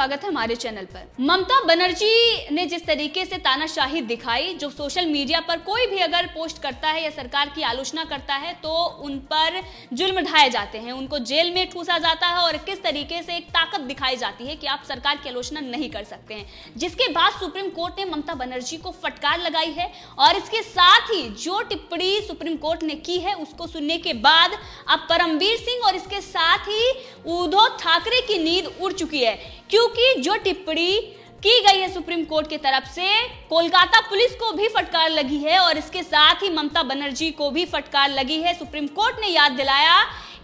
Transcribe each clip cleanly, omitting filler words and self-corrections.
स्वागत है हमारे चैनल पर। ममता बनर्जी ने जिस तरीके से तानाशाही दिखाई, जो सोशल मीडिया पर कोई भी अगर पोस्ट करता है या सरकार की आलोचना करता है तो उन पर जुल्म ढाए जाते हैं, उनको जेल में ठूसा जाता है और किस तरीके से एक ताकत दिखाई जाती है कि आप सरकार की आलोचना नहीं कर सकते हैं। जिसके बाद सुप्रीम कोर्ट ने ममता बनर्जी को फटकार लगाई है और इसके साथ ही जो टिप्पणी सुप्रीम कोर्ट ने की है उसको सुनने के बाद अब परमवीर सिंह और इसके साथ ही उद्धव ठाकरे की नींद उड़ चुकी है, क्योंकि जो टिप्पणी की गई है सुप्रीम कोर्ट की तरफ से कोलकाता पुलिस को भी फटकार लगी है और इसके साथ ही ममता बनर्जी को भी फटकार लगी है। सुप्रीम कोर्ट ने याद दिलाया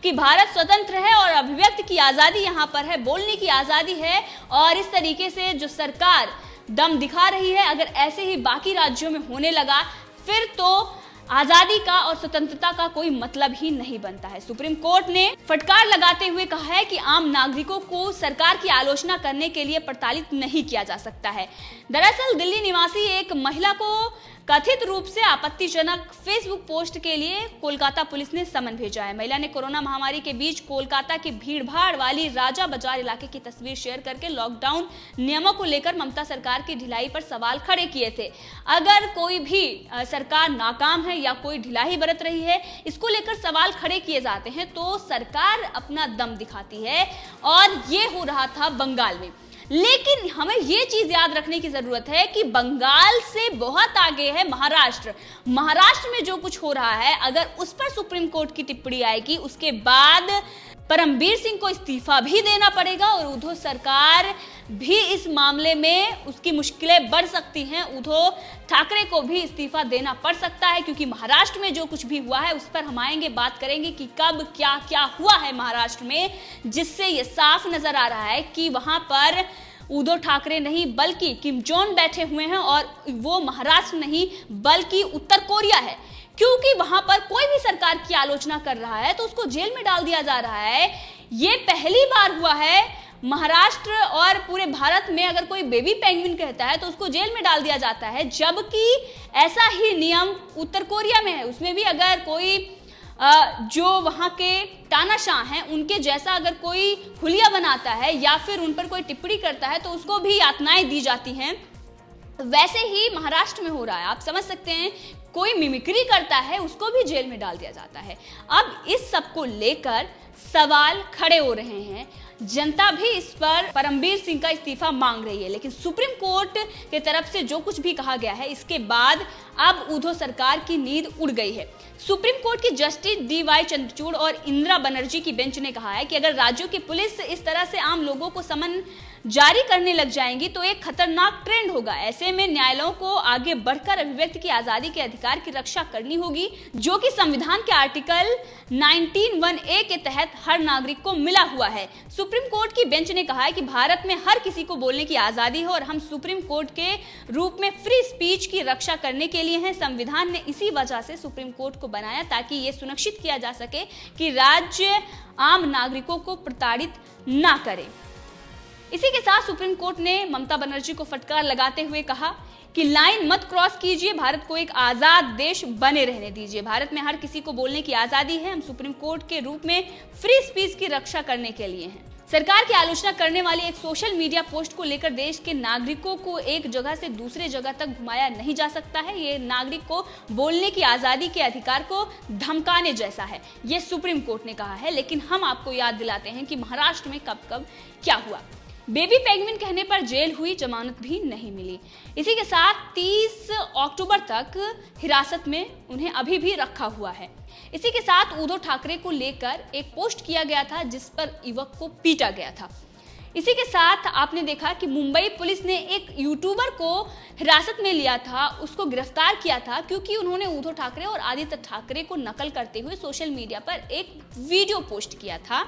कि भारत स्वतंत्र है और अभिव्यक्ति की आजादी यहाँ पर है, बोलने की आजादी है और इस तरीके से जो सरकार दम दिखा रही है, अगर ऐसे ही बाकी राज्यों में होने लगा फिर तो आजादी का और स्वतंत्रता का कोई मतलब ही नहीं बनता है। सुप्रीम कोर्ट ने फटकार लगाते हुए कहा है कि आम नागरिकों को सरकार की आलोचना करने के लिए प्रताड़ित नहीं किया जा सकता है। दरअसल दिल्ली निवासी एक महिला को कथित रूप से आपत्तिजनक फेसबुक पोस्ट के लिए कोलकाता पुलिस ने समन भेजा है। महिला ने कोरोना महामारी के बीच कोलकाता की भीड़भाड़ वाली राजा बाजार इलाके की तस्वीर शेयर करके लॉकडाउन नियमों को लेकर ममता सरकार की ढिलाई पर सवाल खड़े किए थे। अगर कोई भी सरकार नाकाम है या कोई ढिलाई बरत रही है, इसको लेकर सवाल खड़े किए जाते हैं तो सरकार अपना दम दिखाती है और ये हो रहा था बंगाल में। लेकिन हमें ये चीज याद रखने की जरूरत है कि बंगाल से बहुत आगे है महाराष्ट्र। महाराष्ट्र में जो कुछ हो रहा है, अगर उस पर सुप्रीम कोर्ट की टिप्पणी आएगी उसके बाद परमवीर सिंह को इस्तीफा भी देना पड़ेगा और उद्धव सरकार भी इस मामले में उसकी मुश्किलें बढ़ सकती हैं। उद्धव ठाकरे को भी इस्तीफा देना पड़ सकता है, क्योंकि महाराष्ट्र में जो कुछ भी हुआ है उस पर हम आएंगे, बात करेंगे कि कब क्या क्या हुआ है महाराष्ट्र में, जिससे ये साफ नजर आ रहा है कि वहां पर उद्धव ठाकरे नहीं बल्कि किम जोंग बैठे हुए हैं और वो महाराष्ट्र नहीं बल्कि उत्तर कोरिया है, क्योंकि वहां पर कोई भी सरकार की आलोचना कर रहा है तो उसको जेल में डाल दिया जा रहा है। ये पहली बार हुआ है महाराष्ट्र और पूरे भारत में अगर कोई बेबी पेंगुइन कहता है तो उसको जेल में डाल दिया जाता है, जबकि ऐसा ही नियम उत्तर कोरिया में है। उसमें भी अगर कोई जो वहां के तानाशाह हैं उनके जैसा अगर कोई हुलिया बनाता है या फिर उन पर कोई टिप्पणी करता है तो उसको भी यातनाएं दी जाती हैं। वैसे ही महाराष्ट्र में हो रहा है, आप समझ सकते हैं, कोई मिमिक्री करता है उसको भी जेल में डाल दिया जाता है। अब इस सब को लेकर सवाल खड़े हो रहे हैं, जनता भी इस पर परमवीर सिंह का इस्तीफा मांग रही है, लेकिन सुप्रीम कोर्ट की तरफ से जो कुछ भी कहा गया है इसके बाद अब उद्धव सरकार की नींद उड़ गई है। सुप्रीम कोर्ट की जस्टिस DY चंद्रचूड़ और इंदिरा बनर्जी की बेंच ने कहा है कि अगर राज्यों की पुलिस इस तरह से आम लोगों को समन जारी करने लग जाएंगी तो एक खतरनाक ट्रेंड होगा। ऐसे में न्यायालयों को आगे बढ़कर अभिव्यक्ति की आजादी के अधिकार की रक्षा करनी होगी, जो कि संविधान के आर्टिकल 19(1)(a) के तहत हर नागरिक को मिला हुआ है। सुप्रीम कोर्ट की बेंच ने कहा है कि भारत में हर किसी को बोलने की आजादी है और हम सुप्रीम कोर्ट के रूप में फ्री स्पीच की रक्षा करने के लिए हैं। संविधान ने इसी वजह से सुप्रीम कोर्ट को बनाया ताकि ये सुनिश्चित किया जा सके कि राज्य आम नागरिकों को प्रताड़ित ना करे। इसी के साथ सुप्रीम कोर्ट ने ममता बनर्जी को फटकार लगाते हुए कहा कि लाइन मत क्रॉस कीजिए, भारत को एक आजाद देश बने रहने दीजिए। भारत में हर किसी को बोलने की आजादी है, हम सुप्रीम कोर्ट के रूप में फ्री स्पीच की रक्षा करने के लिए हैं। सरकार की आलोचना करने वाली एक सोशल मीडिया पोस्ट को लेकर देश के नागरिकों को एक जगह से दूसरे जगह तक घुमाया नहीं जा सकता है। ये नागरिक को बोलने की आजादी के अधिकार को धमकाने जैसा है, ये सुप्रीम कोर्ट ने कहा है। लेकिन हम आपको याद दिलाते हैं कि महाराष्ट्र में कब कब क्या हुआ। बेबी पेंगुइन कहने पर जेल हुई, जमानत भी नहीं मिली। इसी के साथ 30 अक्टूबर तक हिरासत में उन्हें अभी भी रखा हुआ है। इसी के साथ उद्धव ठाकरे को लेकर एक पोस्ट किया गया था जिस पर युवक को पीटा गया था। इसी के साथ आपने देखा कि मुंबई पुलिस ने एक यूट्यूबर को हिरासत में लिया था, उसको गिरफ्तार किया था क्योंकि उन्होंने उद्धव ठाकरे और आदित्य ठाकरे को नकल करते हुए सोशल मीडिया पर एक वीडियो पोस्ट किया था,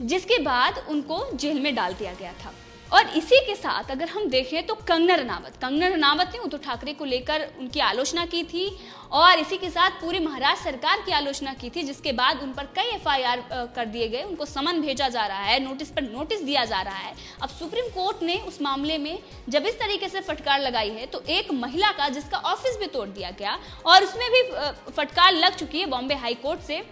जिसके बाद उनको जेल में डाल दिया गया था। और इसी के साथ अगर हम देखें तो कंगना रनावत ने उद्धव ठाकरे को लेकर उनकी आलोचना की थी और इसी के साथ पूरी महाराष्ट्र सरकार की आलोचना की थी, जिसके बाद उन पर कई FIR कर दिए गए, उनको समन भेजा जा रहा है, नोटिस पर नोटिस दिया जा रहा है। अब सुप्रीम कोर्ट ने उस मामले में जब इस तरीके से फटकार लगाई है तो एक महिला का जिसका ऑफिस भी तोड़ दिया गया और उसमें भी फटकार लग चुकी है बॉम्बे हाई कोर्ट से,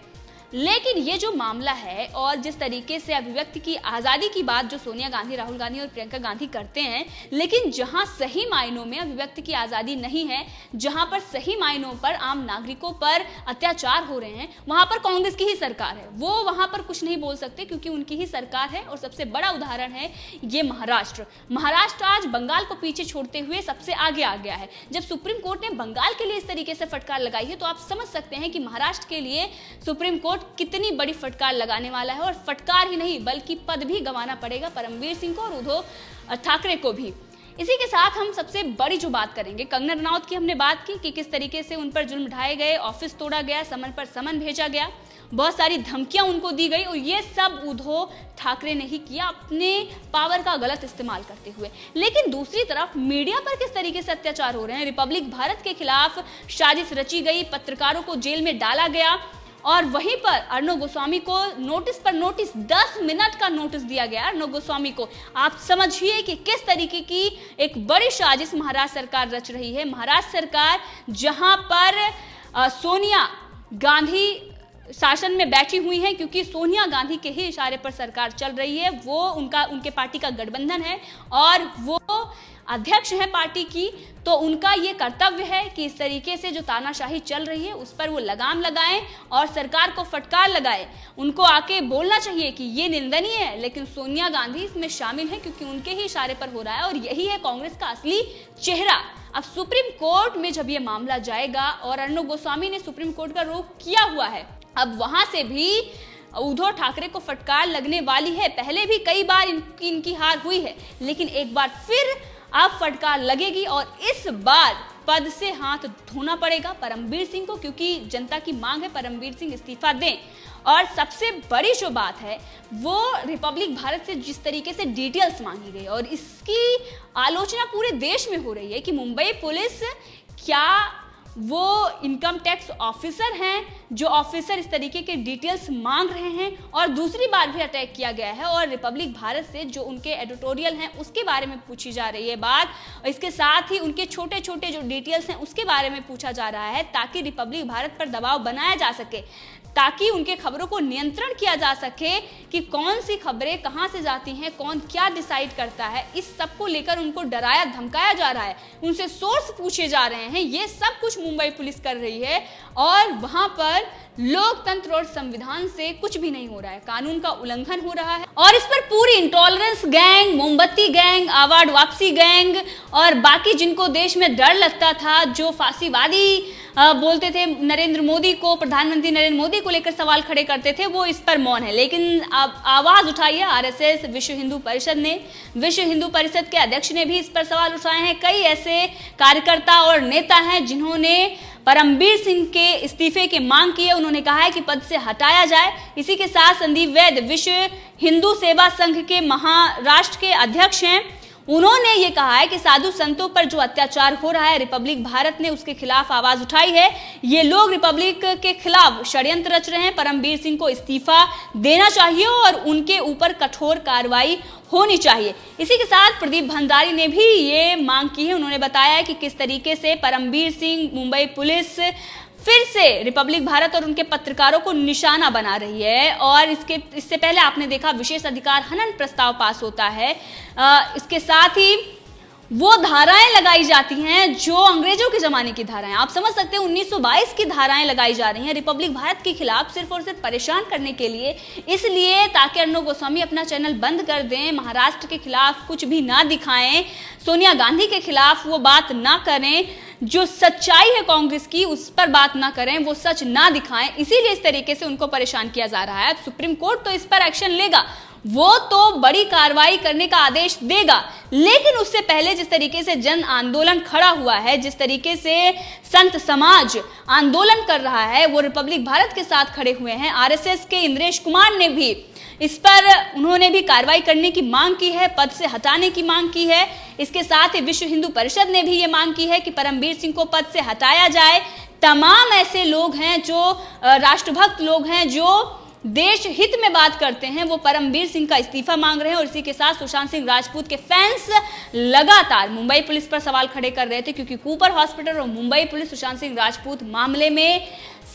लेकिन ये जो मामला है और जिस तरीके से अभिव्यक्ति की आज़ादी की बात जो सोनिया गांधी, राहुल गांधी और प्रियंका गांधी करते हैं, लेकिन जहां सही मायनों में अभिव्यक्ति की आज़ादी नहीं है, जहां पर सही मायनों पर आम नागरिकों पर अत्याचार हो रहे हैं, वहां पर कांग्रेस की ही सरकार है। वो वहां पर कुछ नहीं बोल सकते क्योंकि उनकी ही सरकार है। और सबसे बड़ा उदाहरण है ये महाराष्ट्र आज बंगाल को पीछे छोड़ते हुए सबसे आगे आ गया है। जब सुप्रीम कोर्ट ने बंगाल के लिए इस तरीके से फटकार लगाई है तो आप समझ सकते हैं कि महाराष्ट्र के लिए सुप्रीम कोर्ट कितनी बड़ी फटकार लगाने वाला है। और फटकार ही नहीं बल्कि पद भी गंवाना पड़ेगा परमवीर सिंह को और उद्धव ठाकरे को भी। इसी के साथ हम सबसे बड़ी जो बात करेंगे, कंगना रनौत की हमने बात की कि किस तरीके से उन पर जुल्म ढाए गए, ऑफिस तोड़ा गया, समन पर समन भेजा गया, बहुत सारी धमकियां उनको दी गई और ये सब उद्धव ठाकरे ने ही किया अपने पावर का गलत इस्तेमाल करते हुए। लेकिन दूसरी तरफ मीडिया पर किस तरीके से अत्याचार हो रहे हैं। रिपब्लिक भारत के खिलाफ साजिश रची गई, पत्रकारों को जेल में डाला गया और वहीं पर अर्णव गोस्वामी को नोटिस पर नोटिस, 10 मिनट का नोटिस दिया गया अर्णव गोस्वामी को। आप समझिए कि किस तरीके की एक बड़ी साजिश महाराष्ट्र सरकार रच रही है। महाराष्ट्र सरकार जहां पर सोनिया गांधी शासन में बैठी हुई हैं, क्योंकि सोनिया गांधी के ही इशारे पर सरकार चल रही है। वो उनके पार्टी का गठबंधन है और वो अध्यक्ष है पार्टी की, तो उनका ये कर्तव्य है कि इस तरीके से जो तानाशाही चल रही है उस पर वो लगाम लगाएं और सरकार को फटकार लगाएं। उनको आके बोलना चाहिए कि ये निंदनीय है, लेकिन सोनिया गांधी इसमें शामिल है क्योंकि उनके ही इशारे पर हो रहा है और यही है कांग्रेस का असली चेहरा। अब सुप्रीम कोर्ट में जब ये मामला जाएगा और अर्णव गोस्वामी ने सुप्रीम कोर्ट का रुख किया हुआ है, अब वहां से भी उद्धव ठाकरे को फटकार लगने वाली है। पहले भी कई बार इनकी हार हुई है, लेकिन एक बार फिर अब फटकार लगेगी और इस बार पद से हाथ धोना पड़ेगा परमवीर सिंह को, क्योंकि जनता की मांग है परमवीर सिंह इस्तीफा दें। और सबसे बड़ी जो बात है वो रिपब्लिक भारत से जिस तरीके से डिटेल्स मांगी गई और इसकी आलोचना पूरे देश में हो रही है कि मुंबई पुलिस क्या वो इनकम टैक्स ऑफिसर हैं जो ऑफिसर इस तरीके के डिटेल्स मांग रहे हैं। और दूसरी बार भी अटैक किया गया है और रिपब्लिक भारत से जो उनके एडिटोरियल हैं उसके बारे में पूछी जा रही है बात। इसके साथ ही उनके छोटे छोटे जो डिटेल्स हैं उसके बारे में पूछा जा रहा है ताकि रिपब्लिक भारत पर दबाव बनाया जा सके, ताकि उनके खबरों को नियंत्रण किया जा सके कि कौन सी खबरें कहां से जाती हैं, कौन क्या डिसाइड करता है। इस सब को लेकर उनको डराया धमकाया जा रहा है, उनसे सोर्स पूछे जा रहे हैं। ये सब कुछ मुंबई पुलिस कर रही है और वहां पर लोकतंत्र और संविधान से कुछ भी नहीं हो रहा है, कानून का उल्लंघन हो रहा है। और इस पर पूरी इंटॉलरेंस गैंग, मोमबत्ती गैंग, अवार्ड वापसी गैंग और बाकी जिनको देश में डर लगता था, जो फांसीवादी बोलते थे नरेंद्र मोदी को, प्रधानमंत्री नरेंद्र मोदी को लेकर सवाल खड़े करते थे, वो इस पर मौन है। लेकिन अब आवाज उठाई है आरएसएस, विश्व हिंदू परिषद ने, विश्व हिंदू परिषद के अध्यक्ष ने भी इस पर सवाल उठाए हैं। कई ऐसे कार्यकर्ता और नेता हैं जिन्होंने परमवीर सिंह के इस्तीफे की मांग की है। उन्होंने कहा है कि पद से हटाया जाए। इसी के साथ संदीप वैद विश्व हिंदू सेवा संघ के महाराष्ट्र के अध्यक्ष हैं, उन्होंने ये कहा है कि साधु संतों पर जो अत्याचार हो रहा है रिपब्लिक भारत ने उसके खिलाफ आवाज उठाई है। ये लोग रिपब्लिक के खिलाफ षड्यंत्र रच रहे हैं। परमवीर सिंह को इस्तीफा देना चाहिए और उनके ऊपर कठोर कार्रवाई होनी चाहिए। इसी के साथ प्रदीप भंडारी ने भी ये मांग की है। उन्होंने बताया है कि किस तरीके से परमवीर सिंह, मुंबई पुलिस फिर से रिपब्लिक भारत और उनके पत्रकारों को निशाना बना रही है। और इससे पहले आपने देखा विशेष अधिकार हनन प्रस्ताव पास होता है। इसके साथ ही वो धाराएं लगाई जाती हैं जो अंग्रेजों के जमाने की धाराएं, आप समझ सकते हैं 1922 की धाराएं लगाई जा रही हैं रिपब्लिक भारत के खिलाफ सिर्फ और सिर्फ परेशान करने के लिए, इसलिए ताकि अर्णव गोस्वामी अपना चैनल बंद कर दें, महाराष्ट्र के खिलाफ कुछ भी ना दिखाएं, सोनिया गांधी के खिलाफ वो बात ना करें, जो सच्चाई है कांग्रेस की उस पर बात ना करें, वो सच ना दिखाएं। इसीलिए इस तरीके से उनको परेशान किया जा रहा है। सुप्रीम कोर्ट तो इस पर एक्शन लेगा, वो तो बड़ी कार्रवाई करने का आदेश देगा, लेकिन उससे पहले जिस तरीके से जन आंदोलन खड़ा हुआ है, जिस तरीके से संत समाज आंदोलन कर रहा है, वो रिपब्लिक भारत के साथ खड़े हुए हैं। आरएसएस के इंद्रेश कुमार ने भी इस पर उन्होंने भी कार्रवाई करने की मांग की है, पद से हटाने की मांग की है। इसके साथ ही विश्व हिंदू परिषद ने भी ये मांग की है कि परमवीर सिंह को पद से हटाया जाए। तमाम ऐसे लोग हैं जो राष्ट्रभक्त लोग हैं, जो देश हित में बात करते हैं, वो परमवीर सिंह का इस्तीफा मांग रहे हैं। और इसी के साथ सुशांत सिंह राजपूत के फैंस लगातार मुंबई पुलिस पर सवाल खड़े कर रहे थे, क्योंकि कूपर हॉस्पिटल और मुंबई पुलिस सुशांत सिंह राजपूत मामले में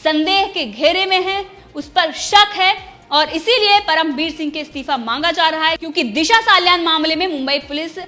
संदेह के घेरे में है। उस पर शक है और इसीलिए परमबीर सिंह के इस्तीफा मांगा जा रहा है, क्योंकि दिशा साल्यान मामले में मुंबई पुलिस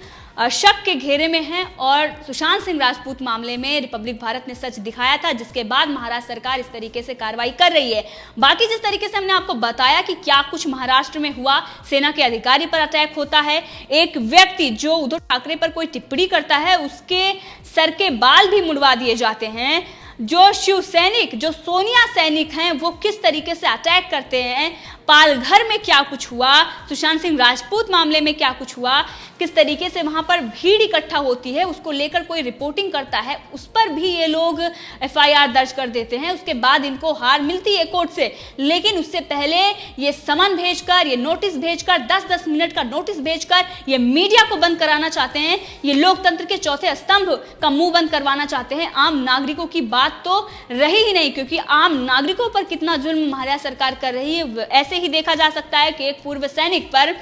शक के घेरे में है और सुशांत सिंह राजपूत मामले में रिपब्लिक भारत ने सच दिखाया था, जिसके बाद महाराष्ट्र सरकार इस तरीके से कार्रवाई कर रही है। बाकी जिस तरीके से हमने आपको बताया कि क्या कुछ महाराष्ट्र में हुआ, सेना के अधिकारी पर अटैक होता है, एक व्यक्ति जो उद्धव ठाकरे पर कोई टिप्पणी करता है उसके सर के बाल भी मुड़वा दिए जाते हैं, जो शिव सैनिक, जो सोनिया सैनिक हैं, वो किस तरीके से अटैक करते हैं, पालघर में क्या कुछ हुआ, सुशांत सिंह राजपूत मामले में क्या कुछ हुआ, किस तरीके से वहां पर भीड़ इकट्ठा होती है, उसको लेकर कोई रिपोर्टिंग करता है, उस पर भी ये लोग एफआईआर दर्ज कर देते हैं। उसके बाद इनको हार मिलती है कोर्ट से, लेकिन उससे पहले ये समन भेजकर, ये नोटिस भेजकर, 10-10 मिनट का नोटिस भेजकर ये मीडिया को बंद कराना चाहते हैं। ये लोकतंत्र के चौथे स्तंभ का मुंह बंद करवाना चाहते हैं। आम नागरिकों की बात तो रही ही नहीं, क्योंकि आम नागरिकों पर कितना जुल्म महाराष्ट्र सरकार कर रही है। ऐसे ही देखा जा सकता है कि एक पूर्व सैनिक पर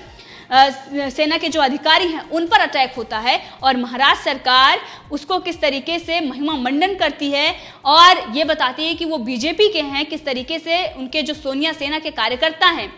सेना के जो अधिकारी हैं उन पर अटैक होता है और महाराष्ट्र सरकार उसको किस तरीके से महिमा मंडन करती है और ये बताती है कि वो बीजेपी के हैं। किस तरीके से उनके जो सोनिया सेना के कार्यकर्ता हैं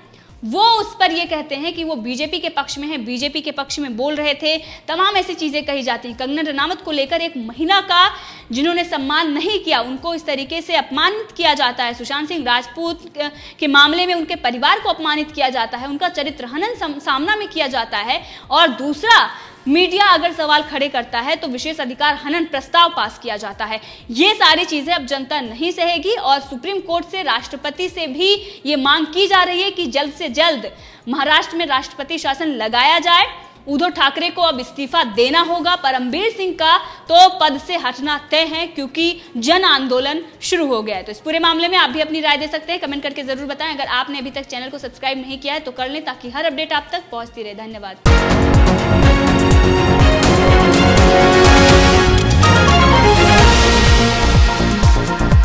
वो उस पर ये कहते हैं कि वो बीजेपी के पक्ष में है, बीजेपी के पक्ष में बोल रहे थे, तमाम ऐसी चीजें कही जाती हैं। कंगना रनावत को लेकर एक महिला का जिन्होंने सम्मान नहीं किया उनको इस तरीके से अपमानित किया जाता है। सुशांत सिंह राजपूत के मामले में उनके परिवार को अपमानित किया जाता है, उनका चरित्र हनन सामना में किया जाता है। और दूसरा, मीडिया अगर सवाल खड़े करता है तो विशेष अधिकार हनन प्रस्ताव पास किया जाता है। ये सारी चीजें अब जनता नहीं सहेगी और सुप्रीम कोर्ट से, राष्ट्रपति से भी ये मांग की जा रही है कि जल्द से जल्द महाराष्ट्र में राष्ट्रपति शासन लगाया जाए। उद्धव ठाकरे को अब इस्तीफा देना होगा। परमबीर सिंह का तो पद से हटना तय है, क्योंकि जन आंदोलन शुरू हो गया है। तो इस पूरे मामले में आप भी अपनी राय दे सकते हैं, कमेंट करके जरूर बताएं। अगर आपने अभी तक चैनल को सब्सक्राइब नहीं किया है तो कर लें, ताकि हर अपडेट आप तक पहुंचती रहे। धन्यवाद।